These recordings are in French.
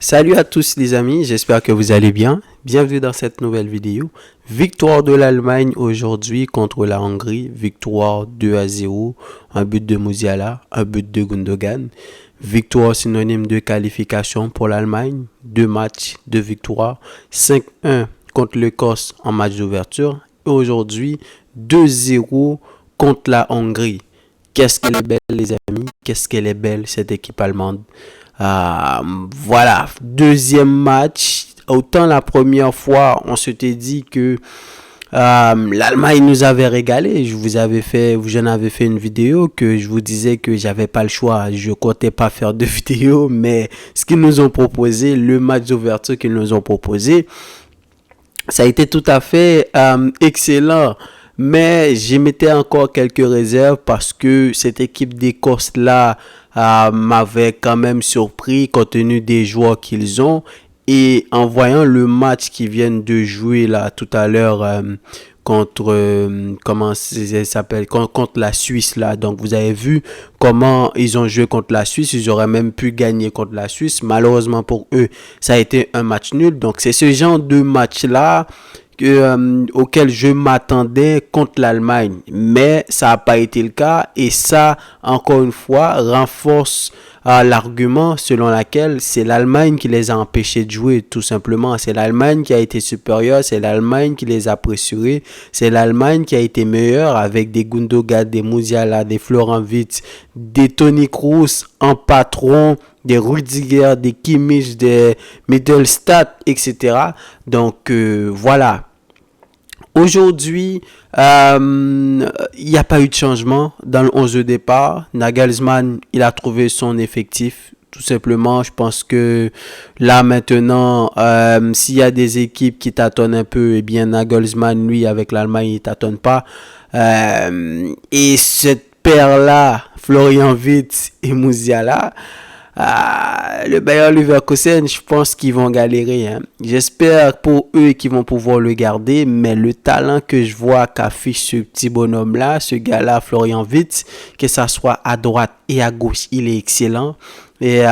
Salut à tous les amis, j'espère que vous allez bien. Bienvenue dans cette nouvelle vidéo. Victoire de l'Allemagne aujourd'hui contre la Hongrie. Victoire 2-0, un but de Musiala, un but de Gundogan. Victoire synonyme de qualification pour l'Allemagne. 2 matchs, 2 victoires. 5-1 contre l'Écosse en match d'ouverture. Et aujourd'hui, 2-0 contre la Hongrie. Qu'est-ce qu'elle est belle les amis, qu'est-ce qu'elle est belle cette équipe allemande. Voilà, deuxième match. Autant la première fois, on s'était dit que l'Allemagne nous avait régalé. J'en avais fait une vidéo que je vous disais que j'avais pas le choix. Je comptais pas faire de vidéo, mais ce qu'ils nous ont proposé, le match d'ouverture qu'ils nous ont proposé, ça a été tout à fait excellent. Mais j'émettais encore quelques réserves parce que cette équipe d'Écosse-là m'avait quand même surpris compte tenu des joueurs qu'ils ont. Et en voyant le match qu'ils viennent de jouer là tout à l'heure contre comment ça s'appelle contre la Suisse là, donc vous avez vu comment ils ont joué contre la Suisse. Ils auraient même pu gagner contre la Suisse. Malheureusement pour eux, ça a été un match nul. Donc c'est ce genre de match là auquel je m'attendais contre l'Allemagne, mais ça n'a pas été le cas, et ça encore une fois renforce l'argument selon lequel c'est l'Allemagne qui les a empêchés de jouer. Tout simplement, c'est l'Allemagne qui a été supérieure, c'est l'Allemagne qui les a pressurés, c'est l'Allemagne qui a été meilleure avec des Gundogan, des Musiala, des Florian Wirtz, des Toni Kroos en patron, des Rudiger, des Kimmich, des Mittelstadt, etc. Donc voilà. Aujourd'hui, il n'y a pas eu de changement dans le 11 de départ. Nagelsmann, il a trouvé son effectif. Tout simplement, je pense que là maintenant, s'il y a des équipes qui tâtonnent un peu, eh bien Nagelsmann, lui, avec l'Allemagne, il ne tâtonne pas. Et cette paire-là, Florian Wirtz et Musiala, le Bayer Leverkusen, je pense qu'ils vont galérer. J'espère pour eux qu'ils vont pouvoir le garder, mais le talent que je vois qu'affiche ce petit bonhomme-là, ce gars-là, Florian Wirtz, que ça soit à droite et à gauche, il est excellent. Et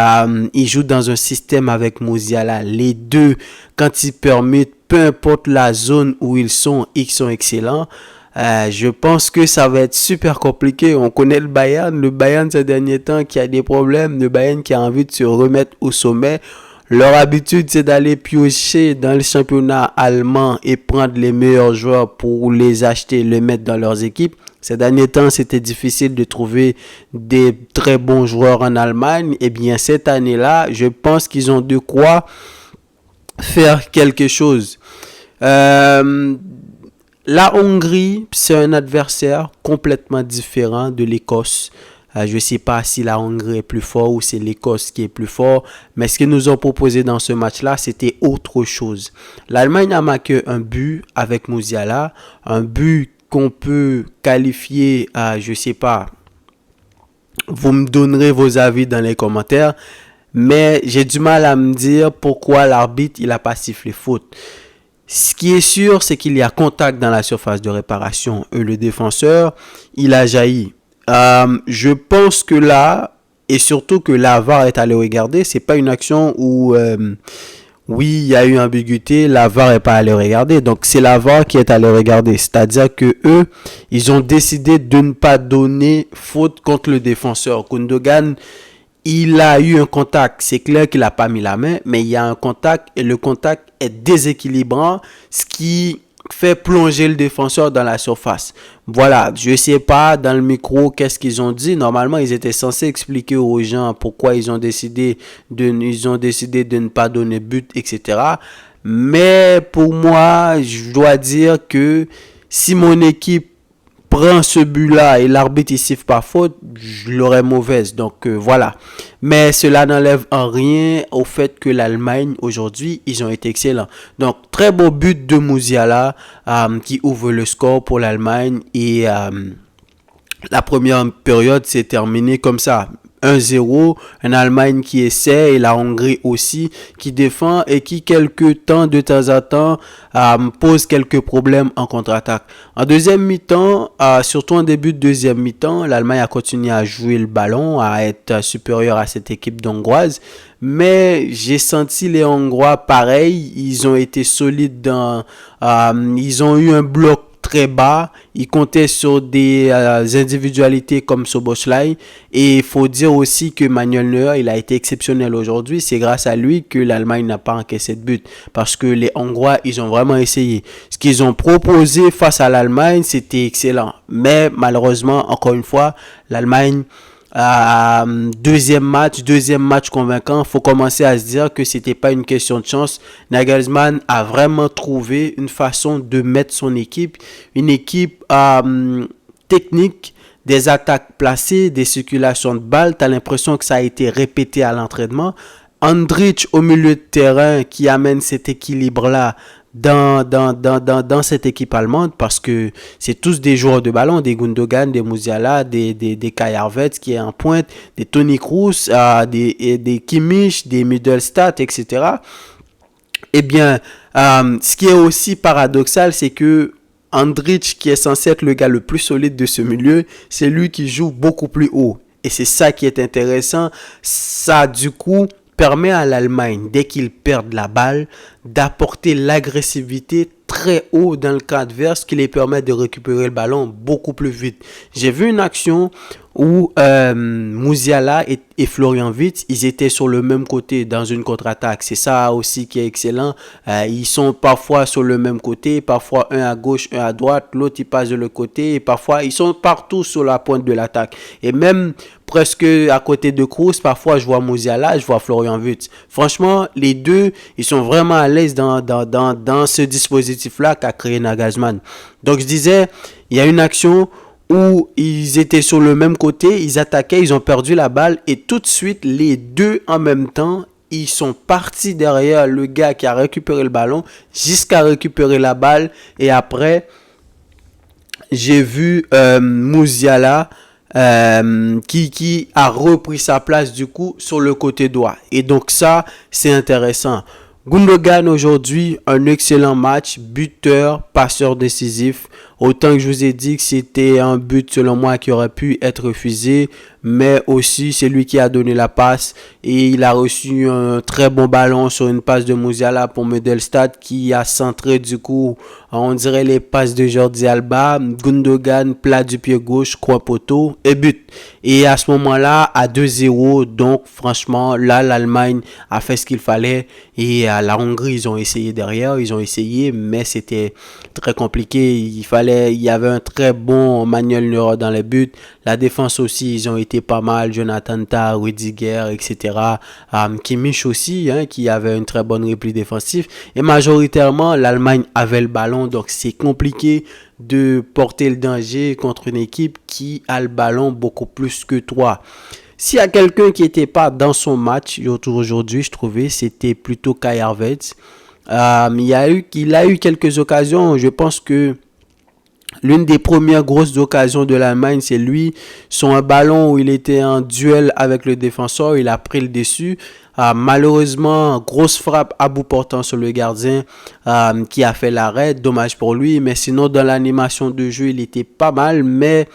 il joue dans un système avec Musiala. Les deux, quand ils permettent, peu importe la zone où ils sont excellents. Je pense que ça va être super compliqué. On connaît le Bayern ces derniers temps qui a des problèmes, le Bayern qui a envie de se remettre au sommet. Leur habitude, c'est d'aller piocher dans le championnat allemand et prendre les meilleurs joueurs pour les acheter, les mettre dans leurs équipes. Ces derniers temps, c'était difficile de trouver des très bons joueurs en Allemagne. Et bien, cette année-là, je pense qu'ils ont de quoi faire quelque chose. La Hongrie, c'est un adversaire complètement différent de l'Écosse. Je ne sais pas si la Hongrie est plus fort ou c'est l'Écosse qui est plus fort. Mais ce qu'ils nous ont proposé dans ce match-là, c'était autre chose. L'Allemagne a marqué un but avec Musiala. Un but qu'on peut qualifier à, je ne sais pas, vous me donnerez vos avis dans les commentaires. Mais j'ai du mal à me dire pourquoi l'arbitre, il n'a pas sifflé faute. Ce qui est sûr, c'est qu'il y a contact dans la surface de réparation. Et le défenseur, il a jailli. Je pense que là, et surtout que la VAR est allé regarder, c'est pas une action où, oui, il y a eu ambiguïté, la VAR n'est pas allé regarder. Donc, c'est la VAR qui est allé regarder. C'est-à-dire que eux, ils ont décidé de ne pas donner faute contre le défenseur. Gundogan, il a eu un contact, c'est clair qu'il n'a pas mis la main, mais il y a un contact et le contact est déséquilibrant, ce qui fait plonger le défenseur dans la surface. Voilà, je ne sais pas dans le micro qu'est-ce qu'ils ont dit. Normalement, ils étaient censés expliquer aux gens pourquoi ils ont décidé de ne pas donner but, etc. Mais pour moi, je dois dire que si mon équipe prend ce but-là et l'arbitre ne siffle pas faute, je l'aurais mauvaise. Donc voilà. Mais cela n'enlève en rien au fait que l'Allemagne, aujourd'hui, ils ont été excellents. Donc très beau but de Musiala qui ouvre le score pour l'Allemagne. Et la première période s'est terminée comme ça. 1-0, une Allemagne qui essaie et la Hongrie aussi qui défend et qui de temps en temps pose quelques problèmes en contre-attaque. En deuxième mi-temps, surtout en début de deuxième mi-temps, l'Allemagne a continué à jouer le ballon, à être supérieure à cette équipe hongroise, mais j'ai senti les Hongrois pareil, ils ont été solides ils ont eu un bloc très bas, ils comptaient sur des individualités comme Szoboszlai et il faut dire aussi que Manuel Neuer, il a été exceptionnel aujourd'hui, c'est grâce à lui que l'Allemagne n'a pas encaissé de but parce que les Hongrois, ils ont vraiment essayé. Ce qu'ils ont proposé face à l'Allemagne, c'était excellent, mais malheureusement, encore une fois, l'Allemagne deuxième match convaincant, faut commencer à se dire que c'était pas une question de chance. Nagelsmann a vraiment trouvé une façon de mettre son équipe, une équipe technique, des attaques placées, des circulations de balles. T'as l'impression que ça a été répété à l'entraînement. Andrich au milieu de terrain qui amène cet équilibre-là dans cette équipe allemande parce que c'est tous des joueurs de ballon, des Gundogan, des Musiala, des Kai Havertz qui est en pointe, des Toni Kroos, des Kimmich, des Mittelstadt, etc. Eh bien, ce qui est aussi paradoxal, c'est que Andrich, qui est censé être le gars le plus solide de ce milieu, c'est lui qui joue beaucoup plus haut. Et c'est ça qui est intéressant. Ça, du coup, permet à l'Allemagne, dès qu'ils perdent la balle, d'apporter l'agressivité très haut dans le camp adverse qui les permet de récupérer le ballon beaucoup plus vite. J'ai vu une action où Musiala et Florian Wirtz, ils étaient sur le même côté dans une contre-attaque. C'est ça aussi qui est excellent. Ils sont parfois sur le même côté, parfois un à gauche, un à droite, l'autre il passe de l'autre côté, et parfois ils sont partout sur la pointe de l'attaque. Et même presque à côté de Kroos, parfois je vois Musiala, je vois Florian Wirtz. Franchement, les deux, ils sont vraiment à l'aise dans ce dispositif-là qu'a créé Nagelsmann. Donc je disais, il y a une action où ils étaient sur le même côté, ils attaquaient, ils ont perdu la balle et tout de suite, les deux en même temps, ils sont partis derrière le gars qui a récupéré le ballon jusqu'à récupérer la balle et après, j'ai vu Musiala qui a repris sa place du coup sur le côté droit. Et donc ça, c'est intéressant. Gundogan aujourd'hui, un excellent match, buteur, passeur décisif. Autant que je vous ai dit que c'était un but selon moi qui aurait pu être refusé, mais aussi c'est lui qui a donné la passe et il a reçu un très bon ballon sur une passe de Musiala pour Mittelstadt qui a centré du coup, on dirait les passes de Jordi Alba, Gundogan, plat du pied gauche, coin poteau et but. Et à ce moment-là, à 2-0, donc franchement, là l'Allemagne a fait ce qu'il fallait et à la Hongrie, ils ont essayé derrière, ils ont essayé, mais c'était très compliqué. Il y avait un très bon Manuel Neuer dans les buts. La défense aussi, ils ont été pas mal. Jonathan Tah, Rudiger, etc. Kimmich aussi, qui avait une très bonne repli défensif. Et majoritairement, l'Allemagne avait le ballon. Donc, c'est compliqué de porter le danger contre une équipe qui a le ballon beaucoup plus que toi. S'il y a quelqu'un qui n'était pas dans son match aujourd'hui, je trouvais, c'était plutôt Kai Havertz. Il a eu quelques occasions. Je pense que l'une des premières grosses occasions de l'Allemagne, c'est lui, sur un ballon où il était en duel avec le défenseur, il a pris le dessus. Malheureusement, grosse frappe à bout portant sur le gardien qui a fait l'arrêt. Dommage pour lui, mais sinon dans l'animation de jeu, il était pas mal. Mais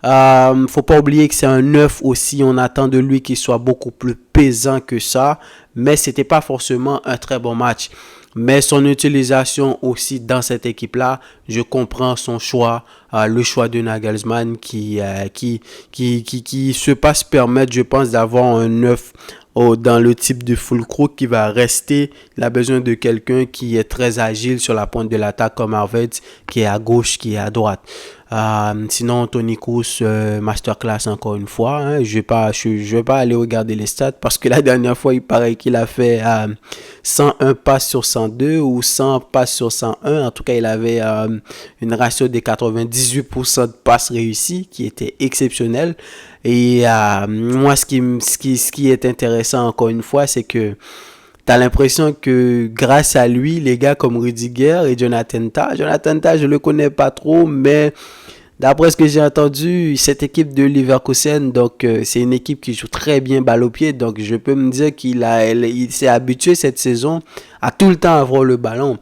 faut pas oublier que c'est un neuf aussi. On attend de lui qu'il soit beaucoup plus pesant que ça. Mais c'était pas forcément un très bon match. Mais son utilisation aussi dans cette équipe-là, je comprends son choix, le choix de Nagelsmann qui se passe permettre, je pense, d'avoir un neuf dans le type de Füllkrug qui va rester. Il a besoin de quelqu'un qui est très agile sur la pointe de l'attaque comme Havertz, qui est à gauche, qui est à droite. Sinon, Toni Kroos, masterclass encore une fois. Je vais pas aller regarder les stats parce que la dernière fois, il paraît qu'il a fait 101 passes sur 102 ou 100 passes sur 101. En tout cas, il avait une ratio de 98% de passes réussies qui était exceptionnelle. Et moi, ce qui est intéressant encore une fois, c'est que t'as l'impression que grâce à lui, les gars comme Rudiger et Jonathan Tah, je le connais pas trop, mais D'après ce que j'ai entendu, cette équipe de Leverkusen, donc c'est une équipe qui joue très bien balle au pied. Donc je peux me dire il s'est habitué cette saison à tout le temps avoir le ballon.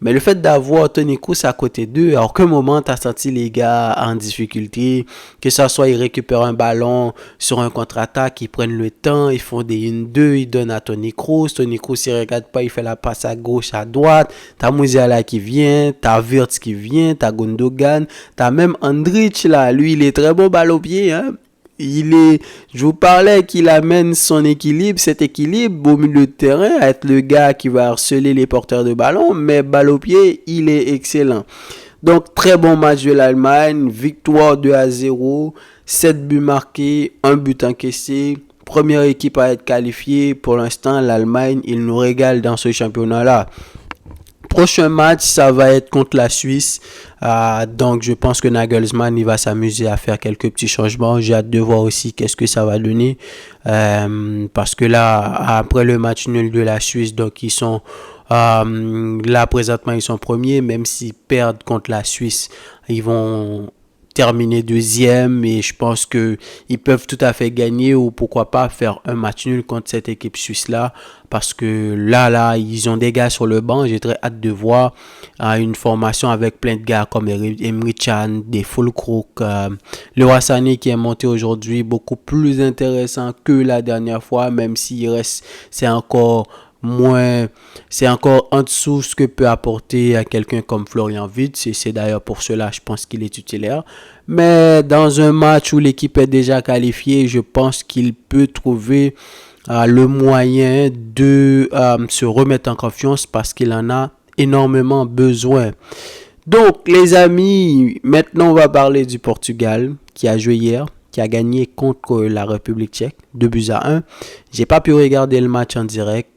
Mais le fait d'avoir Toni Kroos à côté d'eux, à aucun moment tu as senti les gars en difficulté, que ce soit ils récupèrent un ballon sur un contre-attaque, ils prennent le temps, ils font des 1-2, ils donnent à Toni Kroos il regarde pas, il fait la passe à gauche, à droite, t'as Musiala qui vient, t'as Wirtz qui vient, t'as Gundogan, t'as même Andrich là, lui il est très bon balle au pied, hein. Je vous parlais qu'il amène son équilibre, cet équilibre au milieu de terrain, à être le gars qui va harceler les porteurs de ballon, mais balle au pied, il est excellent. Donc, très bon match de l'Allemagne, victoire 2-0, 7 buts marqués, 1 but encaissé, première équipe à être qualifiée. Pour l'instant, l'Allemagne, il nous régale dans ce championnat-là. Prochain match, ça va être contre la Suisse. Donc, je pense que Nagelsmann, il va s'amuser à faire quelques petits changements. J'ai hâte de voir aussi qu'est-ce que ça va donner. Parce que là, après le match nul de la Suisse, donc ils sont... là, présentement, ils sont premiers. Même s'ils perdent contre la Suisse, ils vont terminer deuxième, et je pense que ils peuvent tout à fait gagner, ou pourquoi pas faire un match nul contre cette équipe suisse là, parce que là ils ont des gars sur le banc. J'ai très hâte de voir une formation avec plein de gars comme Emre Can, des Füllkrug, Leroy Sané qui est monté aujourd'hui, beaucoup plus intéressant que la dernière fois, même s'il reste, c'est encore en dessous ce que peut apporter à quelqu'un comme Florian Wirtz. C'est d'ailleurs pour cela je pense qu'il est titulaire, mais dans un match où l'équipe est déjà qualifiée, je pense qu'il peut trouver le moyen de se remettre en confiance, parce qu'il en a énormément besoin. Donc les amis, maintenant on va parler du Portugal qui a joué hier, qui a gagné contre la République tchèque, 2-1. J'ai pas pu regarder le match en direct.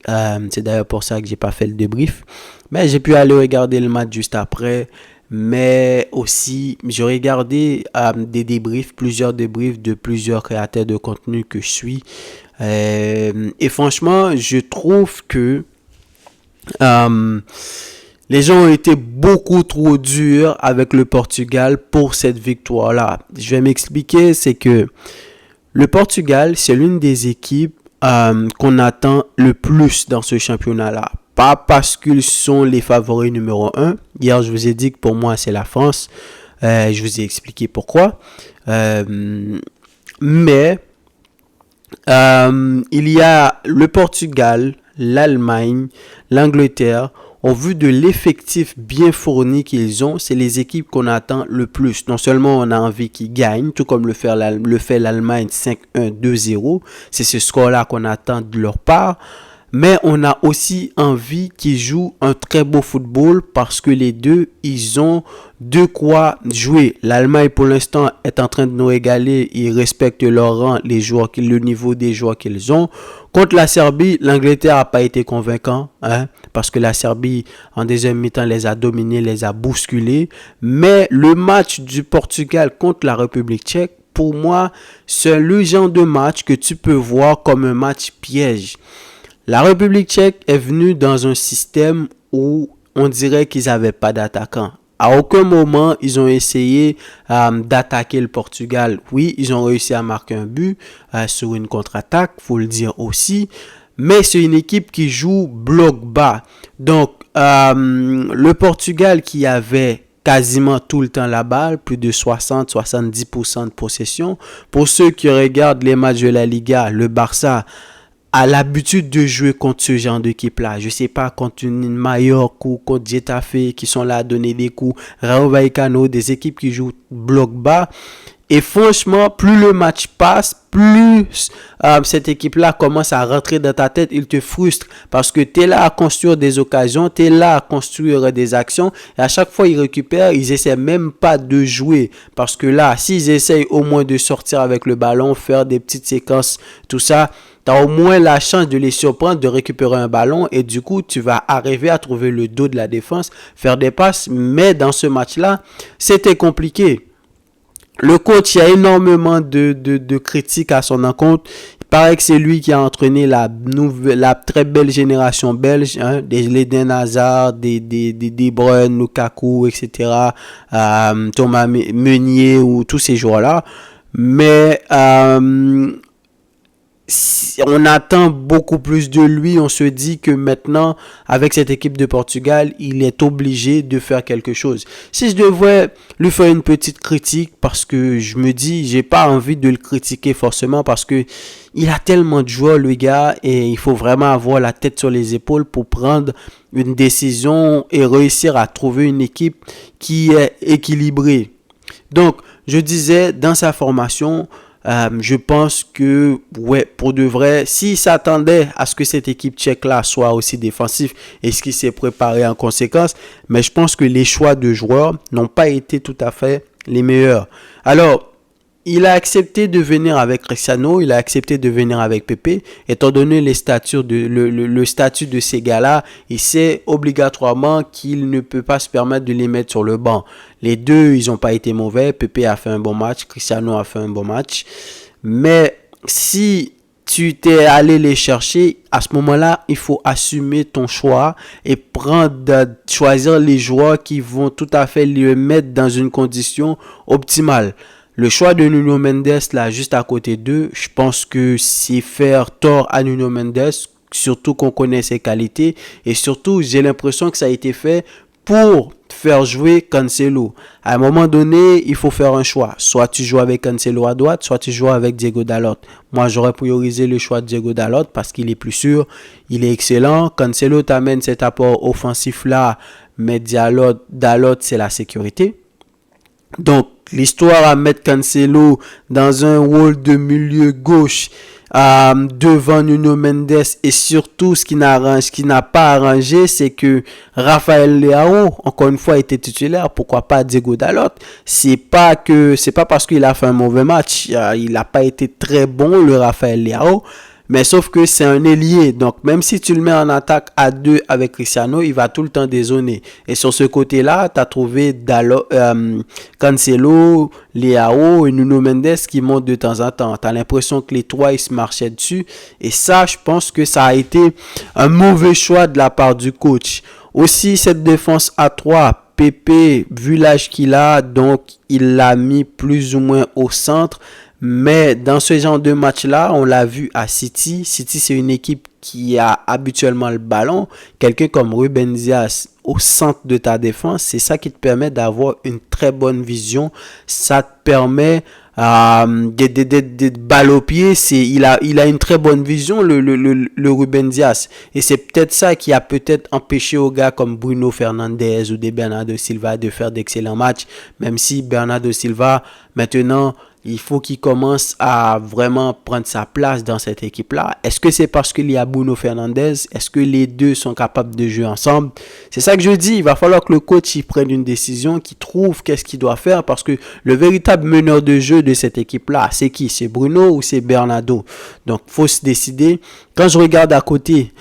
C'est d'ailleurs pour ça que j'ai pas fait le débrief. Mais j'ai pu aller regarder le match juste après. Mais aussi, j'ai regardé des débriefs, plusieurs débriefs de plusieurs créateurs de contenu que je suis. Et franchement, je trouve que les gens ont été beaucoup trop durs avec le Portugal pour cette victoire-là. Je vais m'expliquer, c'est que le Portugal, c'est l'une des équipes qu'on attend le plus dans ce championnat-là. Pas parce qu'ils sont les favoris numéro 1. Hier, je vous ai dit que pour moi, c'est la France. Je vous ai expliqué pourquoi. Mais il y a le Portugal, l'Allemagne, l'Angleterre. Au vu de l'effectif bien fourni qu'ils ont, c'est les équipes qu'on attend le plus. Non seulement on a envie qu'ils gagnent, tout comme le fait l'Allemagne 5-1, 2-0. C'est ce score-là qu'on attend de leur part. Mais on a aussi envie qu'ils jouent un très beau football, parce que les deux, ils ont de quoi jouer. L'Allemagne, pour l'instant, est en train de nous régaler. Ils respectent leur rang, le niveau des joueurs qu'ils ont. Contre la Serbie, l'Angleterre n'a pas été convaincant, parce que la Serbie, en deuxième mi-temps, les a dominés, les a bousculés. Mais le match du Portugal contre la République tchèque, pour moi, c'est le genre de match que tu peux voir comme un match piège. La République tchèque est venue dans un système où on dirait qu'ils n'avaient pas d'attaquants. À aucun moment, ils ont essayé d'attaquer le Portugal. Oui, ils ont réussi à marquer un but sur une contre-attaque, faut le dire aussi. Mais c'est une équipe qui joue bloc bas. Donc, le Portugal qui avait quasiment tout le temps la balle, plus de 60-70% de possession. Pour ceux qui regardent les matchs de la Liga, le Barça a l'habitude de jouer contre ce genre d'équipe-là. Je sais pas, contre une Mallorca ou contre Getafe qui sont là à donner des coups. Rayo Vallecano, des équipes qui jouent bloc bas. Et franchement, plus le match passe, plus cette équipe-là commence à rentrer dans ta tête, il te frustre. Parce que tu es là à construire des occasions, tu es là à construire des actions. Et à chaque fois ils récupèrent, ils essaient même pas de jouer. Parce que là, s'ils essayent au moins de sortir avec le ballon, faire des petites séquences, tout ça, tu as au moins la chance de les surprendre, de récupérer un ballon. Et du coup, tu vas arriver à trouver le dos de la défense, faire des passes. Mais dans ce match-là, c'était compliqué. Le coach, il y a énormément de critiques à son encontre. Il paraît que c'est lui qui a entraîné la très belle génération belge, hein, des Eden Hazard, des De Bruyne, Lukaku, etc., Thomas Meunier ou tous ces joueurs-là. Mais on attend beaucoup plus de lui. On se dit que maintenant, avec cette équipe de Portugal, il est obligé de faire quelque chose. Si je devrais lui faire une petite critique, parce que je me dis, j'ai pas envie de le critiquer forcément, parce que il a tellement de joueurs, le gars, et il faut vraiment avoir la tête sur les épaules pour prendre une décision et réussir à trouver une équipe qui est équilibrée. Donc, je disais, dans sa formation, je pense que, ouais, pour de vrai, s'il s'attendait à ce que cette équipe tchèque-là soit aussi défensive, et ce qui s'est préparé en conséquence, mais je pense que les choix de joueurs n'ont pas été tout à fait les meilleurs. Alors, il a accepté de venir avec Cristiano, il a accepté de venir avec Pepe, étant donné le statut de ces gars-là, il sait obligatoirement qu'il ne peut pas se permettre de les mettre sur le banc. Les deux, ils n'ont pas été mauvais, Pepe a fait un bon match, Cristiano a fait un bon match, mais si tu t'es allé les chercher, à ce moment-là, il faut assumer ton choix et choisir les joueurs qui vont tout à fait le mettre dans une condition optimale. Le choix de Nuno Mendes, là, juste à côté d'eux, je pense que c'est faire tort à Nuno Mendes, surtout qu'on connaît ses qualités. Et surtout, j'ai l'impression que ça a été fait pour faire jouer Cancelo. À un moment donné, il faut faire un choix. Soit tu joues avec Cancelo à droite, soit tu joues avec Diego Dalot. Moi, j'aurais priorisé le choix de Diego Dalot parce qu'il est plus sûr, il est excellent. Cancelo t'amène cet apport offensif-là, mais Dalot, c'est la sécurité. Donc, l'histoire à mettre Cancelo dans un rôle de milieu gauche devant Nuno Mendes et surtout ce qui n'a pas arrangé, c'est que Rafael Leao, encore une fois, était titulaire. Pourquoi pas Diego Dalot? C'est pas parce qu'il a fait un mauvais match. Il n'a pas été très bon, le Rafael Leao. Mais sauf que c'est un ailier. Donc, même si tu le mets en attaque à deux avec Cristiano, il va tout le temps dézoner. Et sur ce côté-là, tu as trouvé Cancelo, Leao et Nuno Mendes qui montent de temps en temps. Tu as l'impression que les trois, ils se marchaient dessus. Et ça, je pense que ça a été un mauvais choix de la part du coach. Aussi, cette défense à 3, Pepe, vu l'âge qu'il a, donc il l'a mis plus ou moins au centre. Mais dans ce genre de match-là, on l'a vu à City. City, c'est une équipe qui a habituellement le ballon. Quelqu'un comme Ruben Dias au centre de ta défense, c'est ça qui te permet d'avoir une très bonne vision. Ça te permet de balle au pied. Il a une très bonne vision, le Ruben Dias. Et c'est peut-être ça qui a peut-être empêché aux gars comme Bruno Fernandes ou des Bernardo Silva de faire d'excellents matchs. Même si Bernardo Silva, maintenant, il faut qu'il commence à vraiment prendre sa place dans cette équipe-là. Est-ce que c'est parce qu'il y a Bruno Fernandes? Est-ce que les deux sont capables de jouer ensemble? C'est ça que je dis. Il va falloir que le coach il prenne une décision, qu'il trouve qu'est-ce qu'il doit faire parce que le véritable meneur de jeu de cette équipe-là, c'est qui? C'est Bruno ou c'est Bernardo? Donc, il faut se décider. Quand je regarde à côté,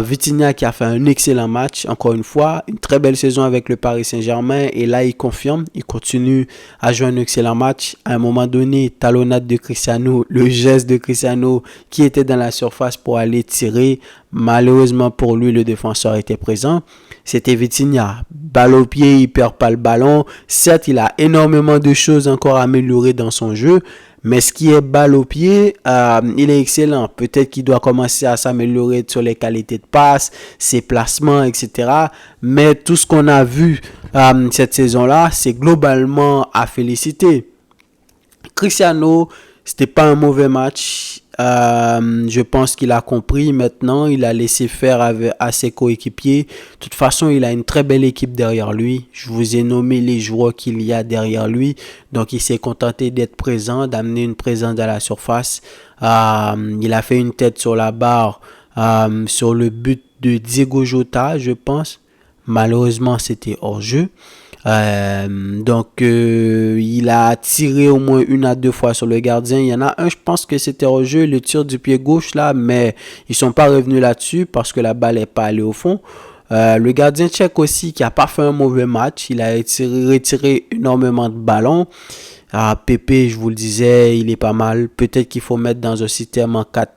Vitinha qui a fait un excellent match, encore une fois, une très belle saison avec le Paris Saint-Germain et là il confirme, il continue à jouer un excellent match. À un moment donné, talonnade de Cristiano, le geste de Cristiano qui était dans la surface pour aller tirer, malheureusement pour lui le défenseur était présent. C'était Vitinha, balle au pied, il perd pas le ballon. Certes, il a énormément de choses encore à améliorer dans son jeu. Mais ce qui est balle au pied, il est excellent. Peut-être qu'il doit commencer à s'améliorer sur les qualités de passe, ses placements, etc. Mais tout ce qu'on a vu cette saison-là, c'est globalement à féliciter. Cristiano, c'était pas un mauvais match. Je pense qu'il a compris maintenant, il a laissé faire à ses coéquipiers. De toute façon, il a une très belle équipe derrière lui. Je vous ai nommé les joueurs qu'il y a derrière lui. Donc, il s'est contenté d'être présent, d'amener une présence à la surface. Il a fait une tête sur la barre sur le but de Diego Jota, je pense. Malheureusement, c'était hors jeu. Il a tiré au moins 1 à 2 fois sur le gardien. Il y en a un, je pense que c'était au jeu, le tir du pied gauche là, mais ils sont pas revenus là-dessus parce que la balle n'est pas allée au fond. Le gardien tchèque aussi qui a pas fait un mauvais match, il a retiré énormément de ballons. Pepe, je vous le disais, il est pas mal. Peut-être qu'il faut mettre dans un système en 4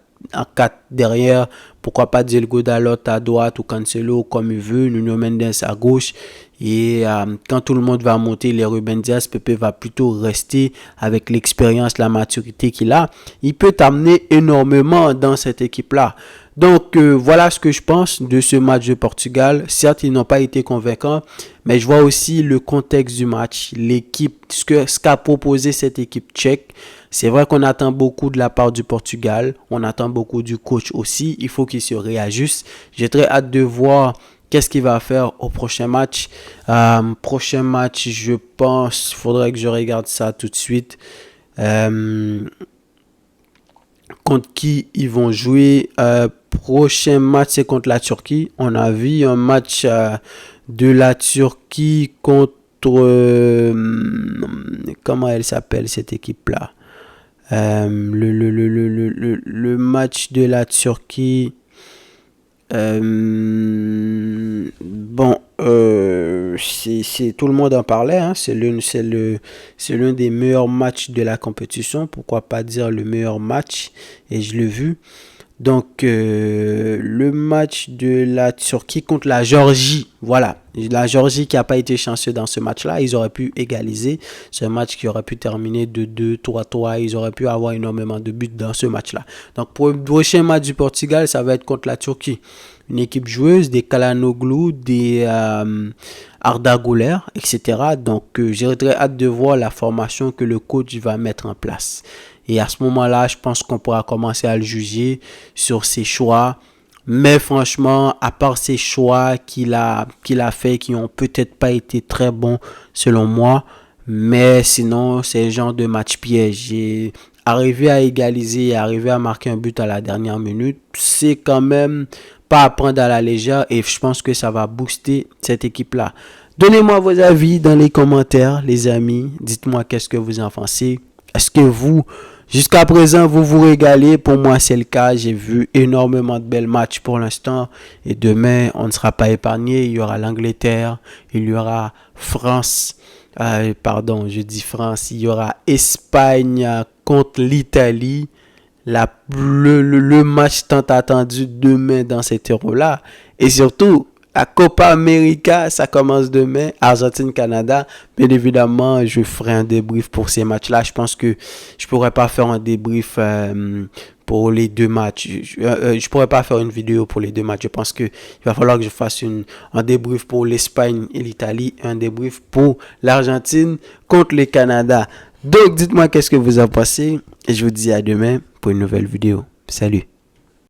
derrière. Pourquoi pas Diego Dalot à droite ou Cancelo comme il veut, Nuno Mendes à gauche. Et quand tout le monde va monter, les Ruben Dias, Pepe va plutôt rester avec l'expérience, la maturité qu'il a. Il peut t'amener énormément dans cette équipe-là. Donc voilà ce que je pense de ce match de Portugal. Certes, ils n'ont pas été convaincants, mais je vois aussi le contexte du match, l'équipe, ce qu'a proposé cette équipe tchèque. C'est vrai qu'on attend beaucoup de la part du Portugal, on attend beaucoup du coach aussi. Il faut qu'il se réajuste. J'ai très hâte de voir qu'est-ce qu'il va faire au prochain match. Prochain match, je pense, il faudrait que je regarde ça tout de suite. Contre qui ils vont jouer. Prochain match, c'est contre la Turquie. On a vu un match de la Turquie contre... comment elle s'appelle cette équipe-là? Le match de la Turquie... bon, tout le monde en parlait, hein. C'est l'un des meilleurs matchs de la compétition, pourquoi pas dire le meilleur match, et je l'ai vu. Donc, le match de la Turquie contre la Géorgie, voilà. La Géorgie qui n'a pas été chanceux dans ce match-là, ils auraient pu égaliser. C'est un match qui aurait pu terminer de 2, 3. Ils auraient pu avoir énormément de buts dans ce match-là. Donc, pour le prochain match du Portugal, ça va être contre la Turquie. Une équipe joueuse, des Calhanoglu, des Arda Güler, etc. Donc, j'ai très hâte de voir la formation que le coach va mettre en place. Et à ce moment-là, je pense qu'on pourra commencer à le juger sur ses choix. Mais franchement, à part ces choix qu'il a fait, qui n'ont peut-être pas été très bons selon moi, mais sinon, c'est le genre de match piège. Et arriver à égaliser, arriver à marquer un but à la dernière minute, c'est quand même pas à prendre à la légère et je pense que ça va booster cette équipe-là. Donnez-moi vos avis dans les commentaires, les amis. Dites-moi qu'est-ce que vous en pensez. Est-ce que vous, jusqu'à présent, vous vous régalez? Pour moi, c'est le cas. J'ai vu énormément de belles matchs pour l'instant. Et demain, on ne sera pas épargné. Il y aura l'Angleterre, il y aura France. Je dis France. Il y aura Espagne contre l'Italie. Le match tant attendu demain dans cet Euro-là. Et surtout, la Copa América, ça commence demain. Argentine-Canada. Bien évidemment, je ferai un débrief pour ces matchs-là. Je pense que je pourrais pas faire un débrief pour les deux matchs. Je pourrais pas faire une vidéo pour les deux matchs. Je pense que il va falloir que je fasse un débrief pour l'Espagne et l'Italie. Un débrief pour l'Argentine contre le Canada. Donc, dites-moi qu'est-ce que vous en pensez. Et je vous dis à demain pour une nouvelle vidéo. Salut!